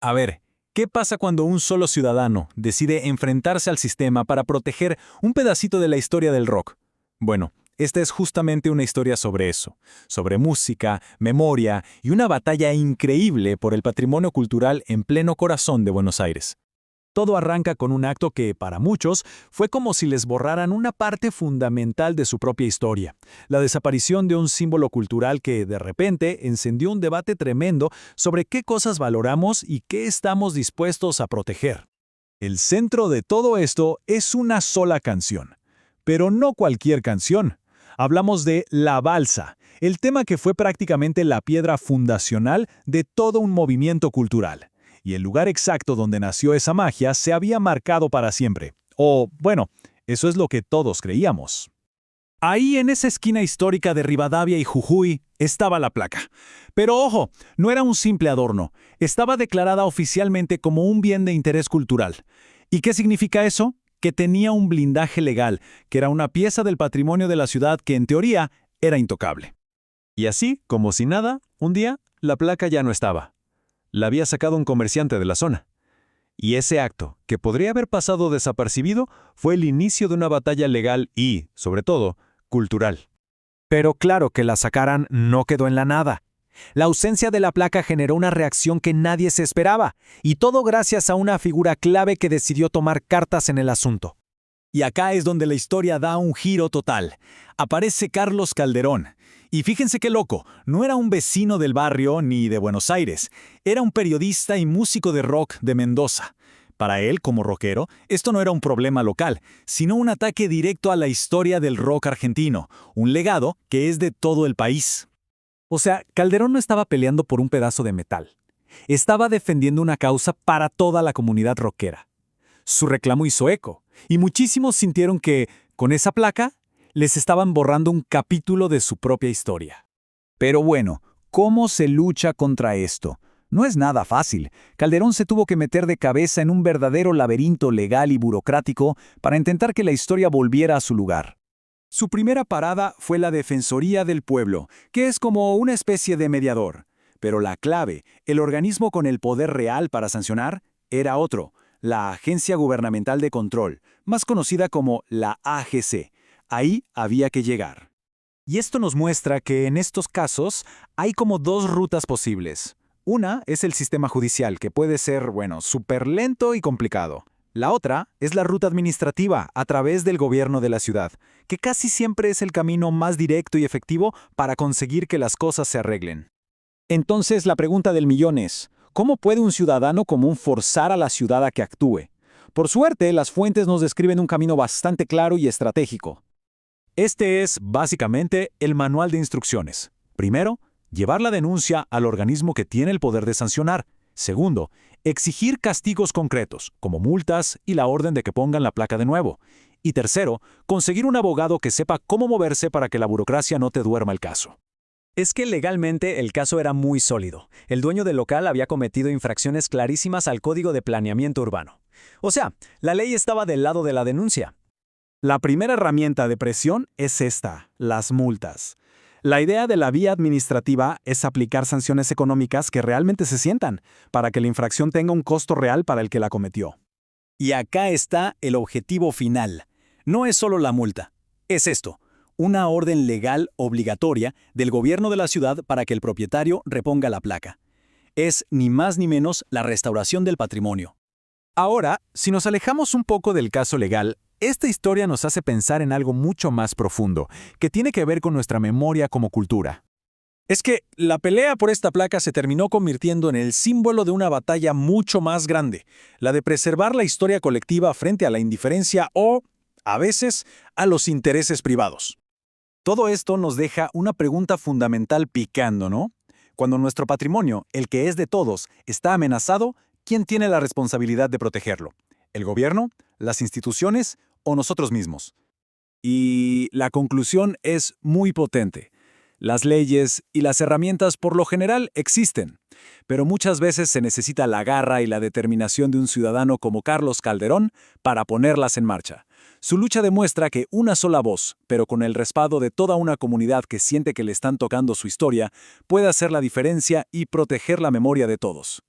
A ver, ¿qué pasa cuando un solo ciudadano decide enfrentarse al sistema para proteger un pedacito de la historia del rock? Bueno, esta es justamente una historia sobre eso, sobre música, memoria y una batalla increíble por el patrimonio cultural en pleno corazón de Buenos Aires. Todo arranca con un acto que, para muchos, fue como si les borraran una parte fundamental de su propia historia, la desaparición de un símbolo cultural que, de repente, encendió un debate tremendo sobre qué cosas valoramos y qué estamos dispuestos a proteger. El centro de todo esto es una sola canción, pero no cualquier canción. Hablamos de La Balsa, el tema que fue prácticamente la piedra fundacional de todo un movimiento cultural. Y el lugar exacto donde nació esa magia se había marcado para siempre. O, bueno, eso es lo que todos creíamos. Ahí, en esa esquina histórica de Rivadavia y Jujuy, estaba la placa. Pero ojo, no era un simple adorno. Estaba declarada oficialmente como un bien de interés cultural. ¿Y qué significa eso? Que tenía un blindaje legal, que era una pieza del patrimonio de la ciudad que, en teoría, era intocable. Y así, como si nada, un día, la placa ya no estaba. La había sacado un comerciante de la zona. Y ese acto, que podría haber pasado desapercibido, fue el inicio de una batalla legal y, sobre todo, cultural. Pero claro, que la sacaran no quedó en la nada. La ausencia de la placa generó una reacción que nadie se esperaba, y todo gracias a una figura clave que decidió tomar cartas en el asunto. Y acá es donde la historia da un giro total. Aparece Carlos Calderón. Y fíjense qué loco, no era un vecino del barrio ni de Buenos Aires, era un periodista y músico de rock de Mendoza. Para él, como rockero, esto no era un problema local, sino un ataque directo a la historia del rock argentino, un legado que es de todo el país. O sea, Calderón no estaba peleando por un pedazo de metal. Estaba defendiendo una causa para toda la comunidad rockera. Su reclamo hizo eco, y muchísimos sintieron que, con esa placa, les estaban borrando un capítulo de su propia historia. Pero bueno, ¿cómo se lucha contra esto? No es nada fácil. Calderón se tuvo que meter de cabeza en un verdadero laberinto legal y burocrático para intentar que la historia volviera a su lugar. Su primera parada fue la Defensoría del Pueblo, que es como una especie de mediador. Pero la clave, el organismo con el poder real para sancionar, era otro, la Agencia Gubernamental de Control, más conocida como la AGC. Ahí había que llegar. Y esto nos muestra que en estos casos hay como dos rutas posibles. Una es el sistema judicial, que puede ser, súper lento y complicado. La otra es la ruta administrativa, a través del gobierno de la ciudad, que casi siempre es el camino más directo y efectivo para conseguir que las cosas se arreglen. Entonces la pregunta del millón es, ¿cómo puede un ciudadano común forzar a la ciudad a que actúe? Por suerte, las fuentes nos describen un camino bastante claro y estratégico. Este es, básicamente, el manual de instrucciones. Primero, llevar la denuncia al organismo que tiene el poder de sancionar. Segundo, exigir castigos concretos, como multas y la orden de que pongan la placa de nuevo. Y tercero, conseguir un abogado que sepa cómo moverse para que la burocracia no te duerma el caso. Es que legalmente el caso era muy sólido. El dueño del local había cometido infracciones clarísimas al Código de Planeamiento Urbano. O sea, la ley estaba del lado de la denuncia. La primera herramienta de presión es esta, las multas. La idea de la vía administrativa es aplicar sanciones económicas que realmente se sientan, para que la infracción tenga un costo real para el que la cometió. Y acá está el objetivo final. No es solo la multa, es esto, una orden legal obligatoria del gobierno de la ciudad para que el propietario reponga la placa. Es ni más ni menos la restauración del patrimonio. Ahora, si nos alejamos un poco del caso legal, esta historia nos hace pensar en algo mucho más profundo, que tiene que ver con nuestra memoria como cultura. Es que la pelea por esta placa se terminó convirtiendo en el símbolo de una batalla mucho más grande, la de preservar la historia colectiva frente a la indiferencia o, a veces, a los intereses privados. Todo esto nos deja una pregunta fundamental picando, ¿no? Cuando nuestro patrimonio, el que es de todos, está amenazado, ¿quién tiene la responsabilidad de protegerlo? ¿El gobierno? ¿Las instituciones? ¿O nosotros mismos? Y la conclusión es muy potente. Las leyes y las herramientas por lo general existen, pero muchas veces se necesita la garra y la determinación de un ciudadano como Carlos Calderón para ponerlas en marcha. Su lucha demuestra que una sola voz, pero con el respaldo de toda una comunidad que siente que le están tocando su historia, puede hacer la diferencia y proteger la memoria de todos.